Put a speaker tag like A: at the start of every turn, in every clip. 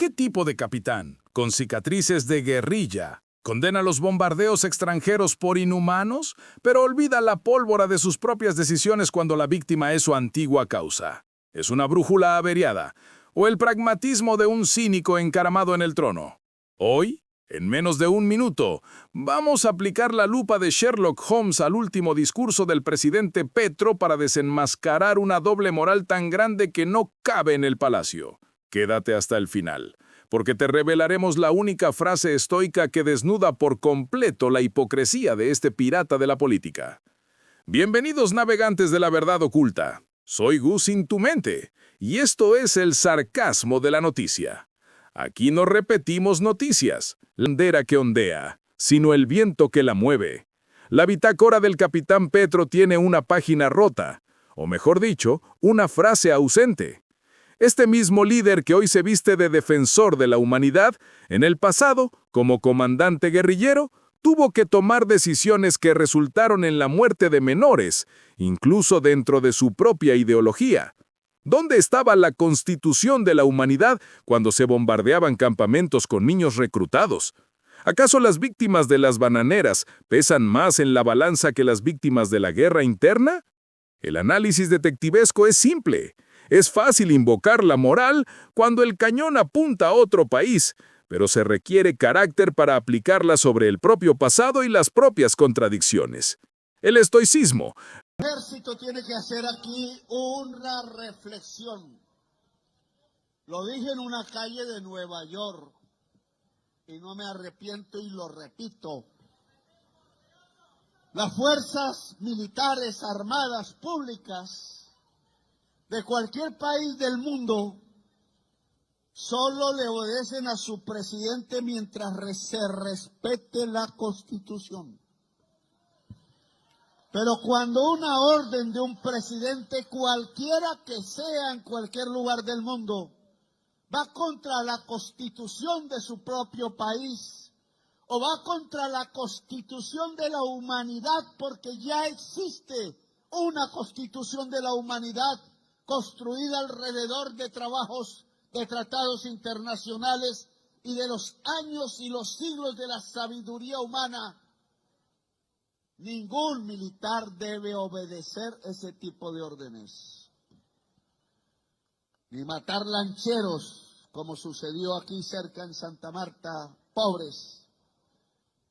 A: ¿Qué tipo de capitán? ¿Con cicatrices de guerrilla? ¿Condena los bombardeos extranjeros por inhumanos, pero olvida la pólvora de sus propias decisiones cuando la víctima es su antigua causa? ¿Es una brújula averiada o el pragmatismo de un cínico encaramado en el trono? Hoy, en menos de un minuto, vamos a aplicar la lupa de Sherlock Holmes al último discurso del presidente Petro para desenmascarar una doble moral tan grande que no cabe en el palacio. Quédate hasta el final, porque te revelaremos la única frase estoica que desnuda por completo la hipocresía de este pirata de la política. Bienvenidos navegantes de la verdad oculta. Soy Gus in tu mente, y esto es el sarcasmo de la noticia. Aquí no repetimos noticias, la bandera que ondea, sino el viento que la mueve. La bitácora del capitán Petro tiene una página rota, o mejor dicho, una frase ausente. Este mismo líder que hoy se viste de defensor de la humanidad, en el pasado, como comandante guerrillero, tuvo que tomar decisiones que resultaron en la muerte de menores, incluso dentro de su propia ideología. ¿Dónde estaba la constitución de la humanidad cuando se bombardeaban campamentos con niños reclutados? ¿Acaso las víctimas de las bananeras pesan más en la balanza que las víctimas de la guerra interna? El análisis detectivesco es simple. Es fácil invocar la moral cuando el cañón apunta a otro país, pero se requiere carácter para aplicarla sobre el propio pasado y las propias contradicciones. El estoicismo.
B: El ejército tiene que hacer aquí una reflexión. Lo dije en una calle de Nueva York y no me arrepiento y lo repito. Las fuerzas militares armadas públicas de cualquier país del mundo solo le obedecen a su presidente mientras se respete la Constitución. Pero cuando una orden de un presidente, cualquiera que sea en cualquier lugar del mundo, va contra la Constitución de su propio país, o va contra la Constitución de la humanidad, porque ya existe una Constitución de la humanidad construida alrededor de trabajos de tratados internacionales y de los años y los siglos de la sabiduría humana, ningún militar debe obedecer ese tipo de órdenes. Ni matar lancheros, como sucedió aquí cerca en Santa Marta, pobres.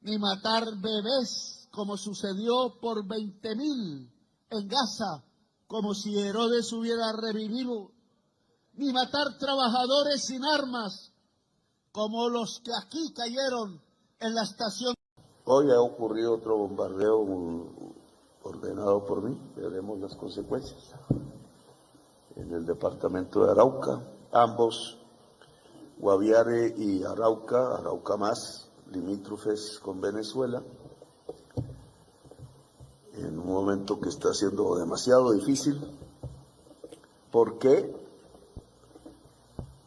B: Ni matar bebés, como sucedió por 20.000 en Gaza, como si Herodes hubiera revivido. Ni matar trabajadores sin armas, como los que aquí cayeron en la estación.
C: Hoy ha ocurrido otro bombardeo ordenado por mí, veremos las consecuencias. En el departamento de Arauca, ambos, Guaviare y Arauca más, limítrofes con Venezuela, en un momento que está siendo demasiado difícil. ¿Por qué?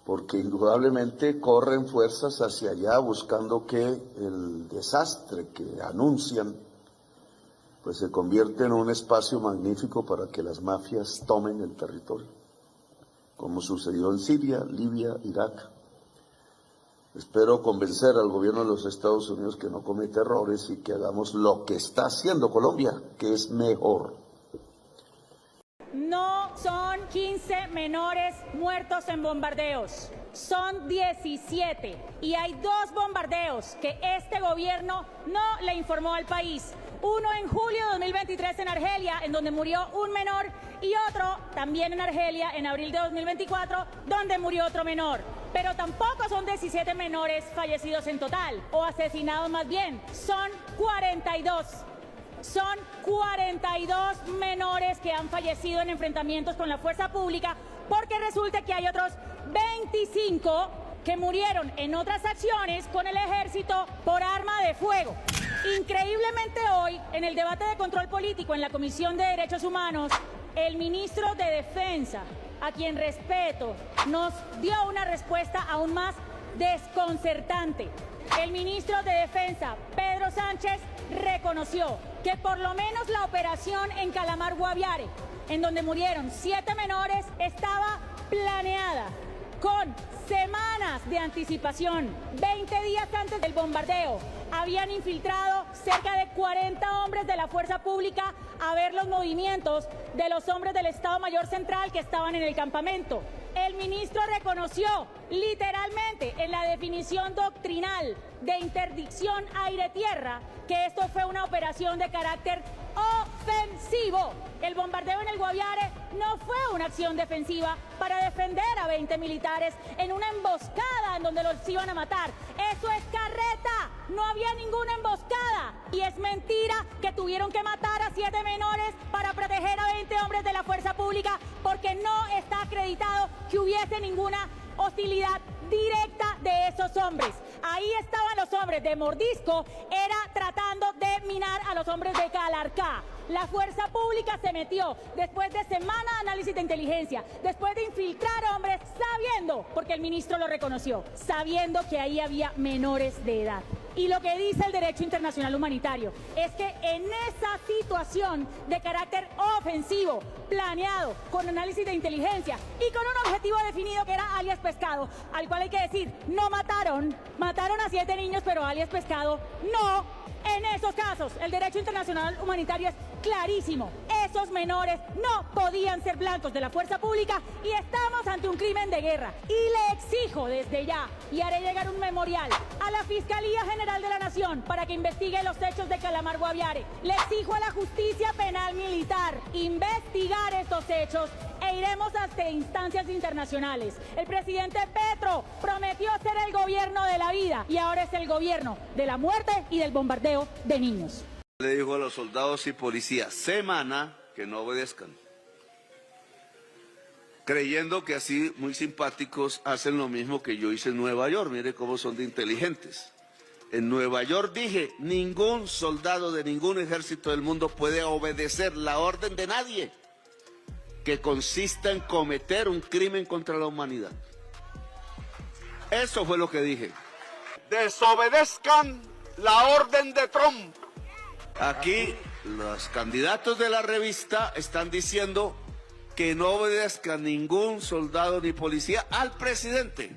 C: Porque indudablemente corren fuerzas hacia allá buscando que el desastre que anuncian pues se convierta en un espacio magnífico para que las mafias tomen el territorio, como sucedió en Siria, Libia, Irak. Espero convencer al gobierno de los Estados Unidos que no cometa errores y que hagamos lo que está haciendo Colombia, que es mejor.
D: No son 15 menores muertos en bombardeos, son 17. Y hay 2 bombardeos que este gobierno no le informó al país. Uno en julio de 2023 en Argelia, en donde murió un menor, y otro también en Argelia en abril de 2024, donde murió otro menor. Pero tampoco son 17 menores fallecidos en total, o asesinados más bien, son 42. Son 42 menores que han fallecido en enfrentamientos con la fuerza pública, porque resulta que hay otros 25 que murieron en otras acciones con el ejército por arma de fuego. Increíblemente hoy, en el debate de control político en la Comisión de Derechos Humanos, el ministro de Defensa, a quien respeto, nos dio una respuesta aún más desconcertante. El ministro de Defensa, Pedro Sánchez, reconoció que por lo menos la operación en Calamar Guaviare, en donde murieron 7 menores, estaba planeada, con semanas de anticipación, 20 días antes del bombardeo, habían infiltrado cerca de 40 hombres de la fuerza pública a ver los movimientos de los hombres del Estado Mayor Central que estaban en el campamento. El ministro reconoció literalmente en la definición doctrinal de interdicción aire-tierra que esto fue una operación de carácter ofensivo. El bombardeo en el Guaviare no fue una acción defensiva para defender a 20 militares en una emboscada en donde los iban a matar. Eso es carreta, no había ninguna emboscada. Y es mentira que tuvieron que matar a 7 menores para proteger a 20 hombres de la fuerza pública, porque no está acreditado que hubiese ninguna hostilidad directa de esos hombres. Ahí estaban los hombres de Mordisco, era tratando de minar a los hombres de Calarcá. La fuerza pública se metió después de semana de análisis de inteligencia, después de infiltrar hombres sabiendo, porque el ministro lo reconoció, sabiendo que ahí había menores de edad. Y lo que dice el derecho internacional humanitario es que en esa situación de carácter ofensivo, planeado, con análisis de inteligencia y con un objetivo definido que era alias Pescado, al cual hay que decir, no mataron a 7 niños, pero alias Pescado no. En esos casos, el derecho internacional humanitario es clarísimo. Esos menores no podían ser blancos de la fuerza pública y estamos ante un crimen de guerra. Y le exijo desde ya, y haré llegar un memorial a la Fiscalía General de la Nación para que investigue los hechos de Calamar Guaviare. Le exijo a la Justicia Penal Militar investigar estos hechos e iremos hasta instancias internacionales. El presidente Petro prometió ser el gobierno de la vida y ahora es el gobierno de la muerte y del bombardeo de niños.
C: Le dijo a los soldados y policías, semana, que no obedezcan. Creyendo que así, muy simpáticos, hacen lo mismo que yo hice en Nueva York. Mire cómo son de inteligentes. En Nueva York dije, ningún soldado de ningún ejército del mundo puede obedecer la orden de nadie que consista en cometer un crimen contra la humanidad. Eso fue lo que dije. Desobedezcan la orden de Trump. Aquí los candidatos de la revista están diciendo que no obedezca ningún soldado ni policía al presidente.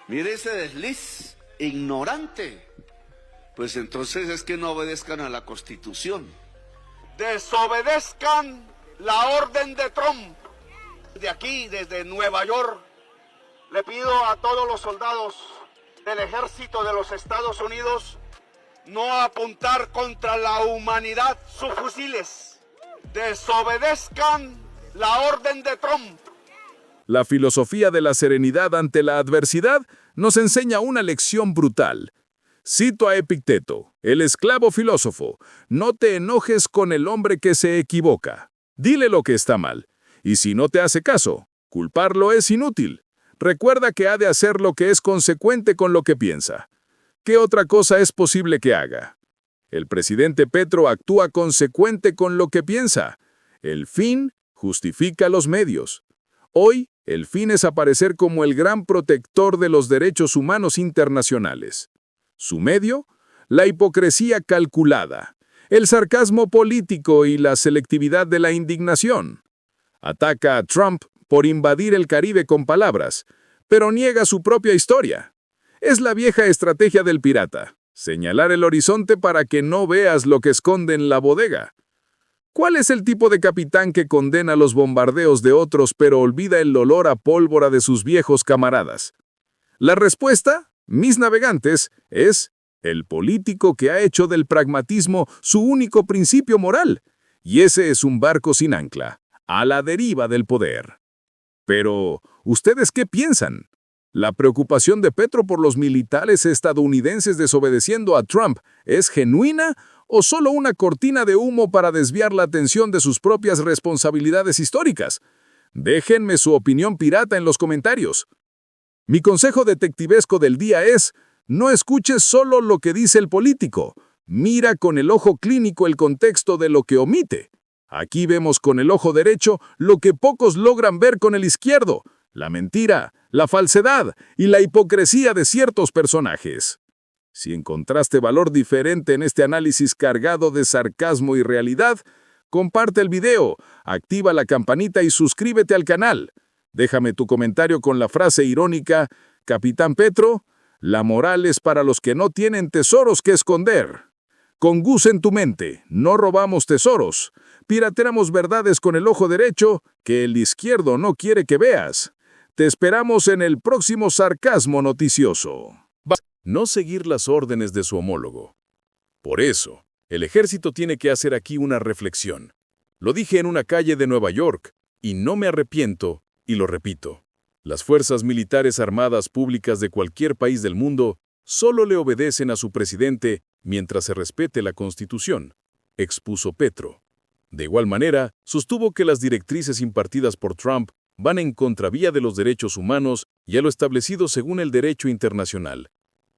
C: Mire ese desliz, ignorante. Pues entonces es que no obedezcan a la Constitución. Desobedezcan la orden de Trump. De aquí, desde Nueva York, le pido a todos los soldados del ejército de los Estados Unidos no apuntar contra la humanidad sus fusiles. Desobedezcan la orden de Trump.
A: La filosofía de la serenidad ante la adversidad nos enseña una lección brutal. Cito a Epicteto, el esclavo filósofo: no te enojes con el hombre que se equivoca. Dile lo que está mal, y si no te hace caso, culparlo es inútil. Recuerda que ha de hacer lo que es consecuente con lo que piensa. ¿Qué otra cosa es posible que haga? El presidente Petro actúa consecuente con lo que piensa. El fin justifica los medios. Hoy, el fin es aparecer como el gran protector de los derechos humanos internacionales. Su medio, la hipocresía calculada, el sarcasmo político y la selectividad de la indignación. Ataca a Trump por invadir el Caribe con palabras, pero niega su propia historia. Es la vieja estrategia del pirata, señalar el horizonte para que no veas lo que esconde en la bodega. ¿Cuál es el tipo de capitán que condena los bombardeos de otros pero olvida el olor a pólvora de sus viejos camaradas? La respuesta, mis navegantes, es el político que ha hecho del pragmatismo su único principio moral, y ese es un barco sin ancla, a la deriva del poder. Pero, ¿ustedes qué piensan? ¿La preocupación de Petro por los militares estadounidenses desobedeciendo a Trump es genuina o solo una cortina de humo para desviar la atención de sus propias responsabilidades históricas? Déjenme su opinión pirata en los comentarios. Mi consejo detectivesco del día es: no escuches solo lo que dice el político, mira con el ojo clínico el contexto de lo que omite. Aquí vemos con el ojo derecho lo que pocos logran ver con el izquierdo: la mentira, la falsedad y la hipocresía de ciertos personajes. Si encontraste valor diferente en este análisis cargado de sarcasmo y realidad, comparte el video, activa la campanita y suscríbete al canal. Déjame tu comentario con la frase irónica, Capitán Petro, la moral es para los que no tienen tesoros que esconder. Con Gus en tu mente, no robamos tesoros, pirateamos verdades con el ojo derecho que el izquierdo no quiere que veas. Te esperamos en el próximo sarcasmo noticioso. No seguir las órdenes de su homólogo. Por eso, el ejército tiene que hacer aquí una reflexión. Lo dije en una calle de Nueva York, y no me arrepiento, y lo repito. Las fuerzas militares armadas públicas de cualquier país del mundo solo le obedecen a su presidente mientras se respete la Constitución, expuso Petro. De igual manera, sostuvo que las directrices impartidas por Trump van en contravía de los derechos humanos y a lo establecido según el derecho internacional.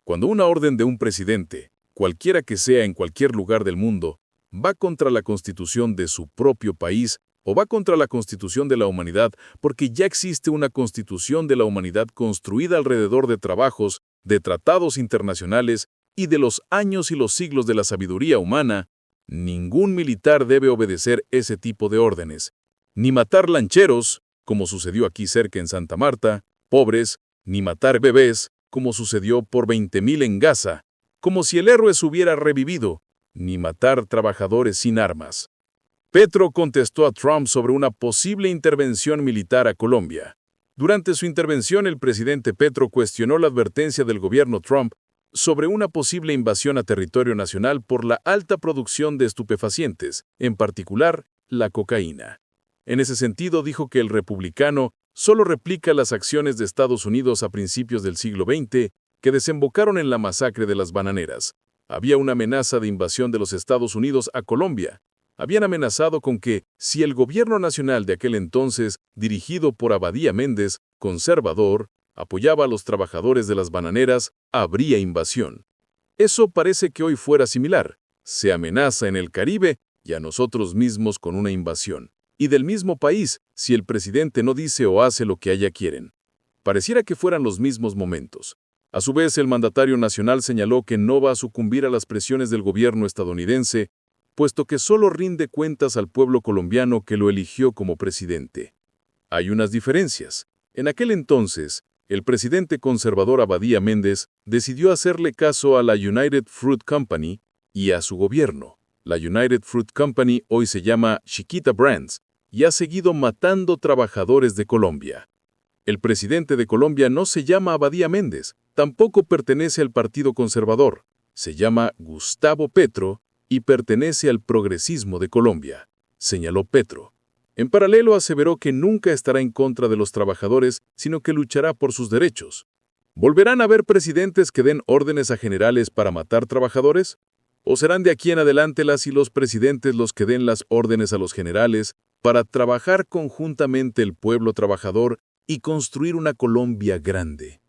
A: Cuando una orden de un presidente, cualquiera que sea en cualquier lugar del mundo, va contra la Constitución de su propio país o va contra la Constitución de la humanidad, porque ya existe una Constitución de la humanidad construida alrededor de trabajos, de tratados internacionales y de los años y los siglos de la sabiduría humana, ningún militar debe obedecer ese tipo de órdenes, ni matar lancheros, como sucedió aquí cerca en Santa Marta, pobres, ni matar bebés, como sucedió por 20,000 en Gaza, como si el héroe se hubiera revivido, ni matar trabajadores sin armas. Petro contestó a Trump sobre una posible intervención militar a Colombia. Durante su intervención, el presidente Petro cuestionó la advertencia del gobierno Trump sobre una posible invasión a territorio nacional por la alta producción de estupefacientes, en particular la cocaína. En ese sentido, dijo que el republicano solo replica las acciones de Estados Unidos a principios del siglo XX que desembocaron en la masacre de las bananeras. Había una amenaza de invasión de los Estados Unidos a Colombia. Habían amenazado con que, si el gobierno nacional de aquel entonces, dirigido por Abadía Méndez, conservador, apoyaba a los trabajadores de las bananeras, habría invasión. Eso parece que hoy fuera similar. Se amenaza en el Caribe y a nosotros mismos con una invasión. Y del mismo país, si el presidente no dice o hace lo que allá quieren. Pareciera que fueran los mismos momentos. A su vez, el mandatario nacional señaló que no va a sucumbir a las presiones del gobierno estadounidense, puesto que solo rinde cuentas al pueblo colombiano que lo eligió como presidente. Hay unas diferencias. En aquel entonces, el presidente conservador Abadía Méndez decidió hacerle caso a la United Fruit Company y a su gobierno. La United Fruit Company hoy se llama Chiquita Brands y ha seguido matando trabajadores de Colombia. El presidente de Colombia no se llama Abadía Méndez, tampoco pertenece al Partido Conservador. Se llama Gustavo Petro y pertenece al progresismo de Colombia, señaló Petro. En paralelo aseveró que nunca estará en contra de los trabajadores, sino que luchará por sus derechos. ¿Volverán a haber presidentes que den órdenes a generales para matar trabajadores? ¿O serán de aquí en adelante las y los presidentes los que den las órdenes a los generales para trabajar conjuntamente el pueblo trabajador y construir una Colombia grande?